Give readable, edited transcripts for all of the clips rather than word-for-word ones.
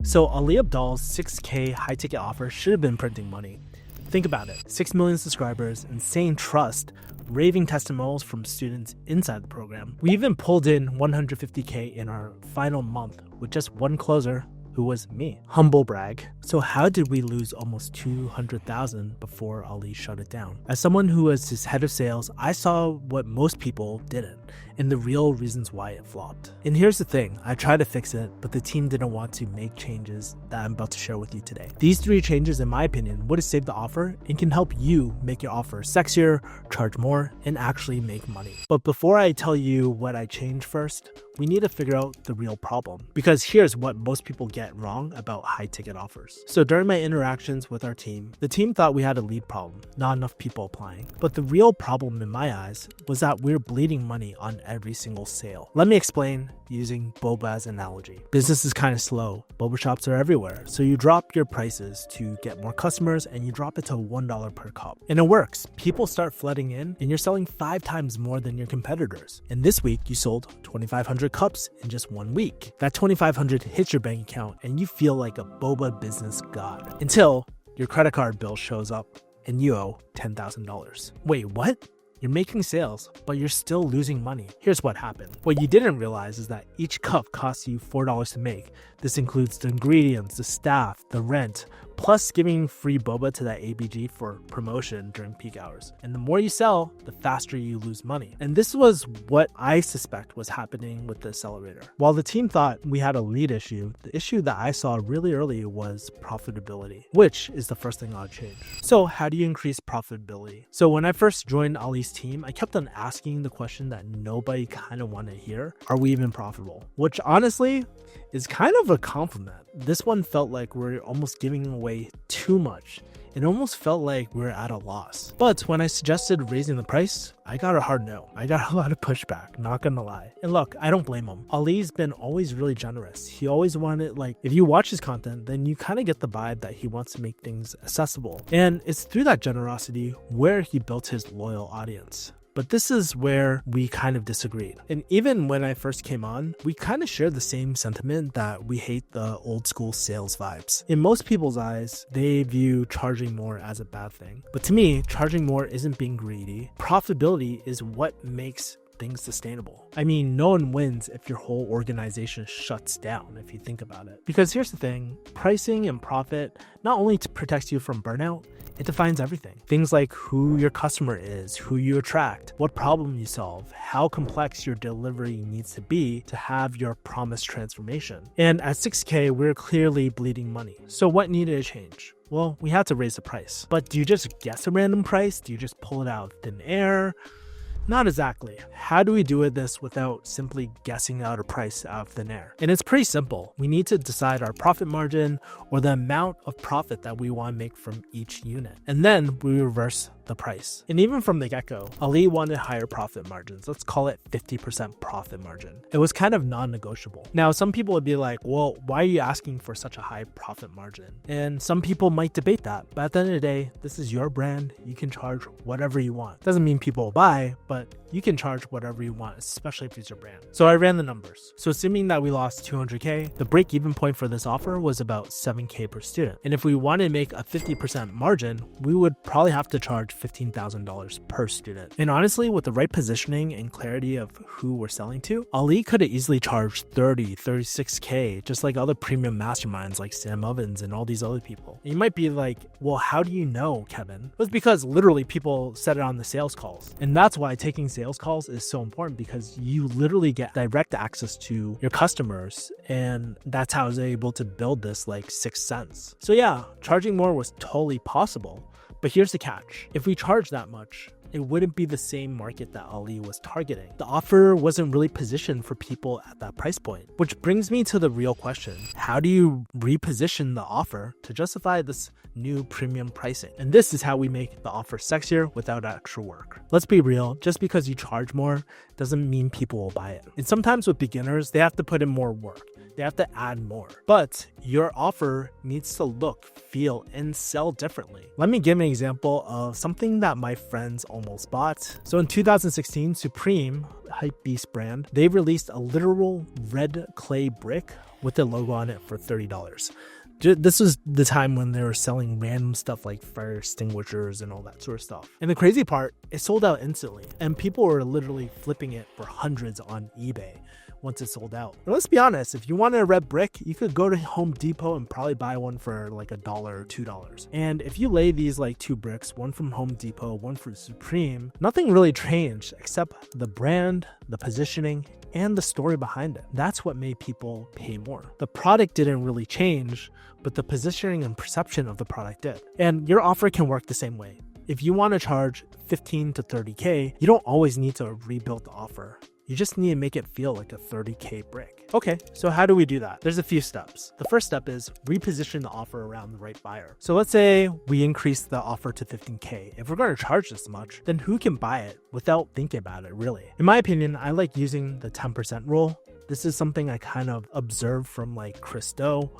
So Ali Abdaal's 6K high-ticket offer should have been printing money. Think about it, 6 million subscribers, insane trust, raving testimonials from students inside the program. We even pulled in 150K in our final month with just one closer, who was me. Humble brag. So how did we lose almost 200,000 before Ali shut it down? As someone who was his head of sales, I saw what most people didn't, and the real reasons why it flopped. And here's the thing, I tried to fix it, but the team didn't want to make changes that I'm about to share with you today. These 3 changes, in my opinion, would have saved the offer and can help you make your offer sexier, charge more, and actually make money. But before I tell you what I changed first, we need to figure out the real problem. Because here's what most people get wrong about high-ticket offers. So during my interactions with our team, the team thought we had a lead problem, not enough people applying. But the real problem in my eyes was that we're bleeding money on every single sale. Let me explain using boba as an analogy. Business is kind of slow. Boba shops are everywhere. So you drop your prices to get more customers and you drop it to $1 per cup. And it works. People start flooding in and you're selling 5 times more than your competitors. And this week you sold 2,500 cups in just 1 week. That 2,500 hits your bank account and you feel like a boba business god. Until your credit card bill shows up and you owe $10,000. Wait, what? You're making sales, but you're still losing money. Here's what happened. What you didn't realize is that each cup costs you $4 to make. This includes the ingredients, the staff, the rent, plus giving free boba to that ABG for promotion during peak hours. And the more you sell, the faster you lose money. And this was what I suspect was happening with the accelerator. While the team thought we had a lead issue, the issue that I saw really early was profitability, which is the first thing I'll change. So how do you increase profitability? So when I first joined Ali's team, I kept on asking the question that nobody kind of wanted to hear. Are we even profitable? Which honestly is kind of a compliment. This one felt like we're almost giving away too much. It almost felt like we're at a loss. But when I suggested raising the price, I got a hard no. I got a lot of pushback, not gonna lie. And look, I don't blame him. Ali's been always really generous. He always wanted, if you watch his content, then you kind of get the vibe that he wants to make things accessible. And it's through that generosity where he built his loyal audience. But this is where we kind of disagreed. And even when I first came on, we kind of shared the same sentiment that we hate the old school sales vibes. In most people's eyes, they view charging more as a bad thing. But to me, charging more isn't being greedy. Profitability is what makes things sustainable. I mean, no one wins if your whole organization shuts down, if you think about it. Because here's the thing, pricing and profit not only protects you from burnout, it defines everything. Things like who your customer is, who you attract, what problem you solve, how complex your delivery needs to be to have your promised transformation. And at 6K, we're clearly bleeding money. So what needed to change? Well, we had to raise the price. But do you just guess a random price? Do you just pull it out of thin air? Not exactly. How do we do this without simply guessing out a price out of thin air? And it's pretty simple. We need to decide our profit margin or the amount of profit that we want to make from each unit. And then we reverse the price. And even from the get-go, Ali wanted higher profit margins. Let's call it 50% profit margin. It was kind of non-negotiable. Now, some people would be like, well, why are you asking for such a high profit margin? And some people might debate that. But at the end of the day, this is your brand. You can charge whatever you want. Doesn't mean people will buy, but you can charge whatever you want, especially if it's your brand. So I ran the numbers. So assuming that we lost 200K, the break-even point for this offer was about 7K per student. And if we wanted to make a 50% margin, we would probably have to charge $15,000 per student. And honestly, with the right positioning and clarity of who we're selling to, Ali could have easily charged 30, 36K, just like other premium masterminds like Sam Ovens and all these other people. And you might be like, well, how do you know, Kevin? It was because literally people said it on the sales calls. And that's why taking sales calls is so important, because you literally get direct access to your customers. And that's how I was able to build this like sixth sense. So yeah, charging more was totally possible. But here's the catch. If we charge that much, it wouldn't be the same market that Ali was targeting. The offer wasn't really positioned for people at that price point. Which brings me to the real question. How do you reposition the offer to justify this new premium pricing? And this is how we make the offer sexier without extra work. Let's be real, just because you charge more doesn't mean people will buy it. And sometimes with beginners, they have to put in more work. They have to add more. But your offer needs to look, feel, and sell differently. Let me give an example of something that my friends almost bought. So in 2016, Supreme Hypebeast brand, they released a literal red clay brick with the logo on it for $30. This was the time when they were selling random stuff like fire extinguishers and all that sort of stuff. And the crazy part, it sold out instantly, and people were literally flipping it for hundreds on eBay once it sold out. But let's be honest, if you wanted a red brick, you could go to Home Depot and probably buy one for like $1 or $2. And if you lay these like 2 bricks, one from Home Depot, one from Supreme, nothing really changed except the brand, the positioning, and the story behind it. That's what made people pay more. The product didn't really change, but the positioning and perception of the product did. And your offer can work the same way. If you want to charge 15 to 30K, you don't always need to rebuild the offer. You just need to make it feel like a 30K brick. Okay, so how do we do that? There's a few steps. The first step is reposition the offer around the right buyer. So let's say we increase the offer to 15K. If we're going to charge this much, then who can buy it without thinking about it, really? In my opinion, I like using the 10% rule. This is something I kind of observed from like Chris Do.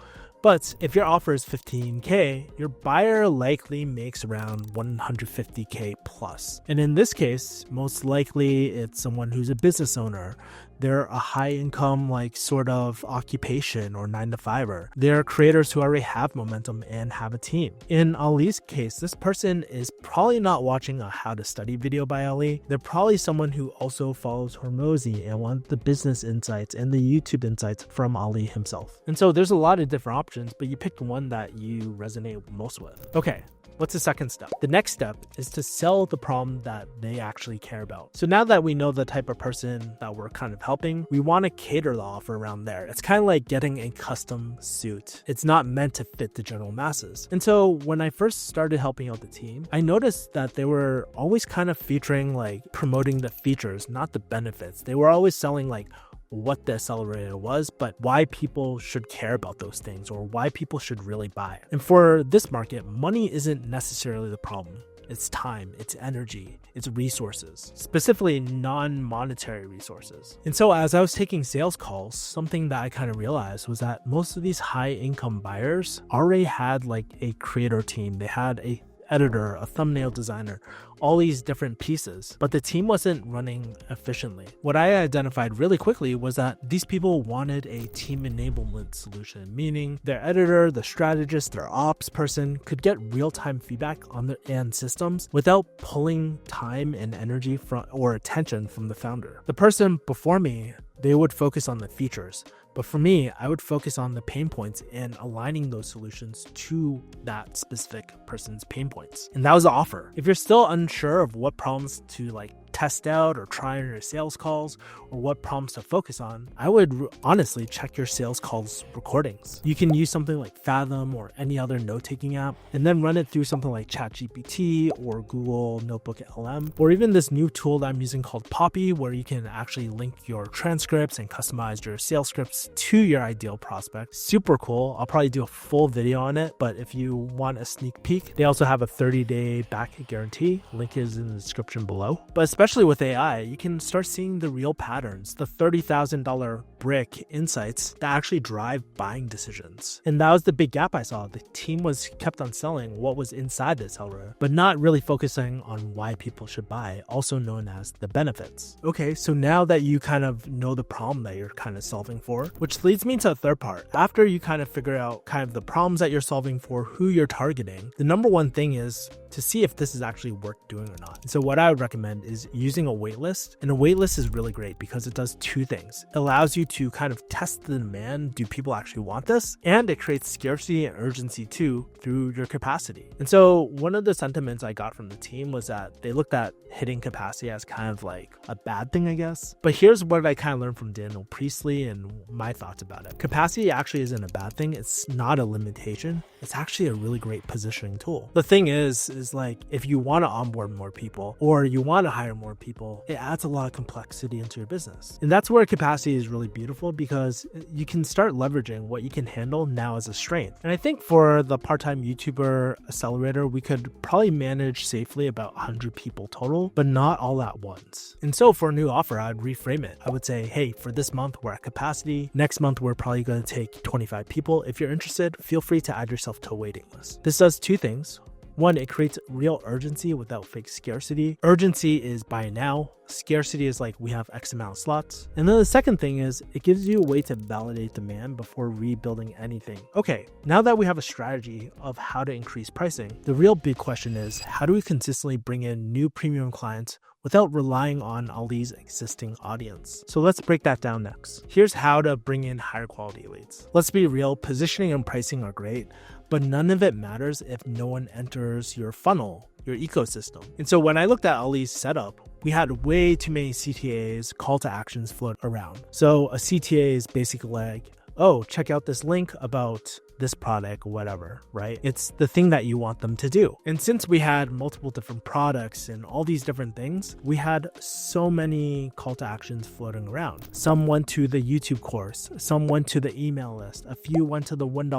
But if your offer is 15K, your buyer likely makes around 150K plus. And in this case, most likely it's someone who's a business owner. They're a high income, like sort of occupation or 9-to-5er. They're creators who already have momentum and have a team. In Ali's case, this person is probably not watching a how to study video by Ali. They're probably someone who also follows Hormozi and wants the business insights and the YouTube insights from Ali himself. And so there's a lot of different options, but you picked one that you resonate most with. Okay. What's the second step? The next step is to sell the problem that they actually care about. So now that we know the type of person that we're kind of helping, we want to cater the offer around there. It's kind of like getting a custom suit. It's not meant to fit the general masses. And so when I first started helping out the team, I noticed that they were always kind of featuring, like promoting the features, not the benefits. They were always selling like what the accelerator was, but why people should care about those things or why people should really buy it. And for this market, money isn't necessarily the problem. It's time, it's energy, it's resources, specifically non-monetary resources. And so as I was taking sales calls, something that I kind of realized was that most of these high income buyers already had like a creator team. They had a editor, a thumbnail designer, all these different pieces, but the team wasn't running efficiently. What I identified really quickly was that these people wanted a team enablement solution, meaning their editor, the strategist, their ops person could get real-time feedback on their end systems without pulling time and energy from or attention from the founder. The person before me, they would focus on the features. But for me, I would focus on the pain points and aligning those solutions to that specific person's pain points. And that was the offer. If you're still unsure of what problems to like test out or try on your sales calls or what problems to focus on, I would honestly check your sales calls recordings. You can use something like Fathom or any other note-taking app and then run it through something like ChatGPT or Google Notebook LM, or even this new tool that I'm using called Poppy, where you can actually link your transcripts and customize your sales scripts to your ideal prospect. Super cool. I'll probably do a full video on it, but if you want a sneak peek, they also have a 30-day back guarantee. Link is in the description below. But especially with AI, you can start seeing the real patterns, the $30,000 brick insights that actually drive buying decisions. And that was the big gap I saw. The team was kept on selling what was inside the accelerator, but not really focusing on why people should buy, also known as the benefits. Okay, so now that you kind of know the problem that you're kind of solving for, which leads me to a third part. After you kind of figure out kind of the problems that you're solving for, who you're targeting, the number one thing is to see if this is actually worth doing or not. So what I would recommend is using a waitlist. And a waitlist is really great because it does two things. It allows you to kind of test the demand. Do people actually want this? And it creates scarcity and urgency too through your capacity. And so one of the sentiments I got from the team was that they looked at hitting capacity as kind of like a bad thing, I guess. But here's what I kind of learned from Daniel Priestley and my thoughts about it. Capacity actually isn't a bad thing. It's not a limitation. It's actually a really great positioning tool. The thing is like, if you want to onboard more people or you want to hire more people, it adds a lot of complexity into your business. And that's where capacity is really beautiful because you can start leveraging what you can handle now as a strength. And I think for the part-time YouTuber accelerator, we could probably manage safely about 100 people total, but not all at once. And so for a new offer, I'd reframe it. I would say, hey, for this month, we're at capacity. Next month, we're probably going to take 25 people. If you're interested, feel free to add yourself to a waiting list. This does two things. One, it creates real urgency without fake scarcity. Urgency is buy now. Scarcity is like we have X amount of slots. And then the second thing is it gives you a way to validate demand before rebuilding anything. Okay, now that we have a strategy of how to increase pricing, the real big question is how do we consistently bring in new premium clients without relying on Ali's existing audience? So let's break that down next. Here's how to bring in higher quality leads. Let's be real, positioning and pricing are great, but none of it matters if no one enters your funnel, your ecosystem. And so when I looked at Ali's setup, we had way too many CTAs, call to actions float around. So a CTA is basically like, oh, check out this link about this product, whatever, right? It's the thing that you want them to do. And since we had multiple different products and all these different things, we had so many call to actions floating around. Some went to the YouTube course, some went to the email list, a few went to the $1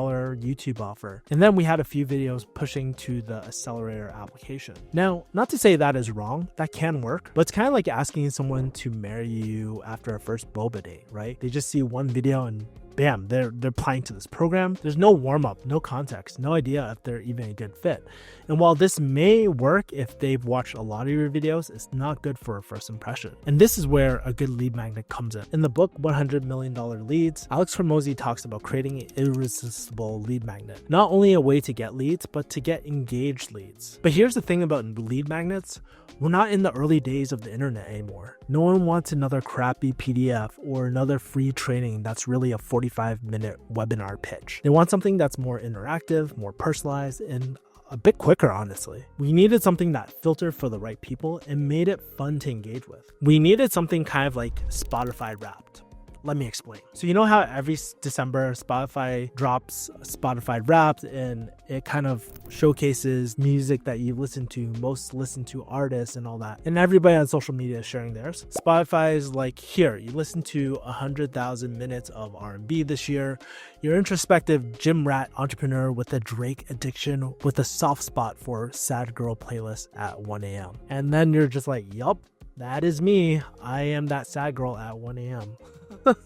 YouTube offer. And then we had a few videos pushing to the accelerator application. Now, not to say that is wrong, that can work, but it's kind of like asking someone to marry you after a first boba date, right? They just see one video and bam, they're applying to this program. There's no warm-up, no context, no idea if they're even a good fit. And while this may work if they've watched a lot of your videos, it's not good for a first impression. And this is where a good lead magnet comes in. In the book, $100 Million Leads, Alex Hormozi talks about creating an irresistible lead magnet. Not only a way to get leads, but to get engaged leads. But here's the thing about lead magnets. We're not in the early days of the internet anymore. No one wants another crappy PDF or another free training that's really a 45-minute webinar pitch. They want something that's more interactive, more personalized, and a bit quicker, honestly. We needed something that filtered for the right people and made it fun to engage with. We needed something kind of like Spotify Wrapped. Let me explain. So you know how every December Spotify drops Spotify Wrapped and it kind of showcases music that you listen to, most listened to artists and all that. And everybody on social media is sharing theirs. Spotify is like, here, you listen to 100,000 minutes of R&B this year. You're introspective gym rat entrepreneur with a Drake addiction with a soft spot for sad girl playlist at 1 a.m. And then you're just like, yup, that is me. I am that sad girl at 1 a.m.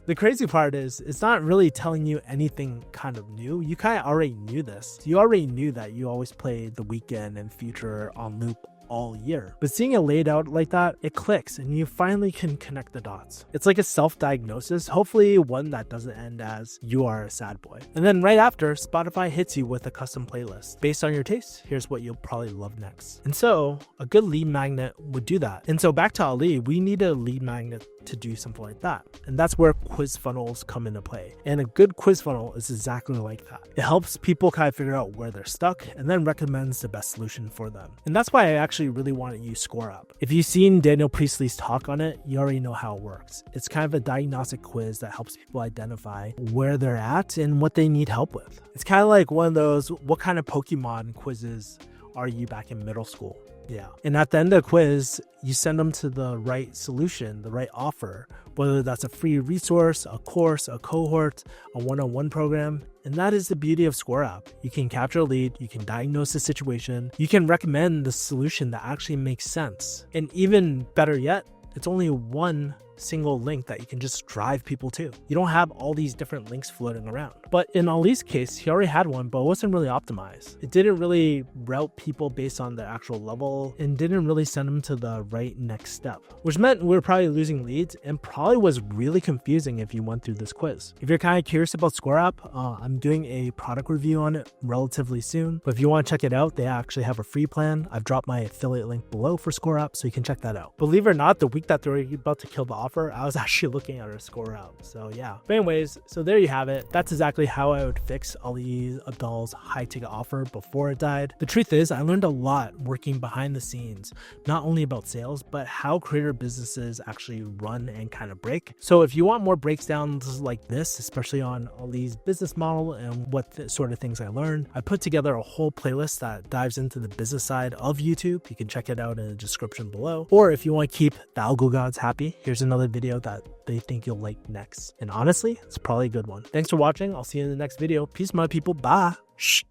The crazy part is it's not really telling you anything kind of new. You kind of already knew this. You already knew that you always play The Weeknd and Future on loop all year. But seeing it laid out like that, it clicks and you finally can connect the dots. It's like a self-diagnosis, hopefully one that doesn't end as you are a sad boy. And then right after, Spotify hits you with a custom playlist. Based on your taste, here's what you'll probably love next. And so a good lead magnet would do that. And so back to Ali, we need a lead magnet to do something like that. And that's where quiz funnels come into play. And a good quiz funnel is exactly like that. It helps people kind of figure out where they're stuck and then recommends the best solution for them. And that's why I actually really want to use ScoreUp. If you've seen Daniel Priestley's talk on it, you already know how it works. It's kind of a diagnostic quiz that helps people identify where they're at and what they need help with. It's kind of like one of those, what kind of Pokemon quizzes are you back in middle school? Yeah. And at the end of the quiz, you send them to the right solution, the right offer, whether that's a free resource, a course, a cohort, a one-on-one program. And that is the beauty of ScoreUp. You can capture a lead, you can diagnose the situation, you can recommend the solution that actually makes sense. And even better yet, it's only one single link that you can just drive people to. You don't have all these different links floating around. But in Ali's case, he already had one, but it wasn't really optimized. It didn't really route people based on the actual level and didn't really send them to the right next step, which meant we were probably losing leads and probably was really confusing if you went through this quiz. If you're kind of curious about ScoreUp, I'm doing a product review on it relatively soon, but if you want to check it out, they actually have a free plan. I've dropped my affiliate link below for ScoreUp, so you can check that out. Believe it or not, the week that they're about to kill the offer, I was actually looking at our ScoreUp. So yeah. But anyways, so there you have it. That's exactly how I would fix Ali Abdaal's high ticket offer before it died. The truth is, I learned a lot working behind the scenes, not only about sales, but how creator businesses actually run and kind of break. So if you want more breakdowns like this, especially on Ali's business model and what sort of things I learned, I put together a whole playlist that dives into the business side of YouTube. You can check it out in the description below. Or if you want to keep the algo gods happy, here's another video that they think you'll like next. And honestly, it's probably a good one. Thanks for watching. I'll see you in the next video. Peace, my people. Bye. Shh.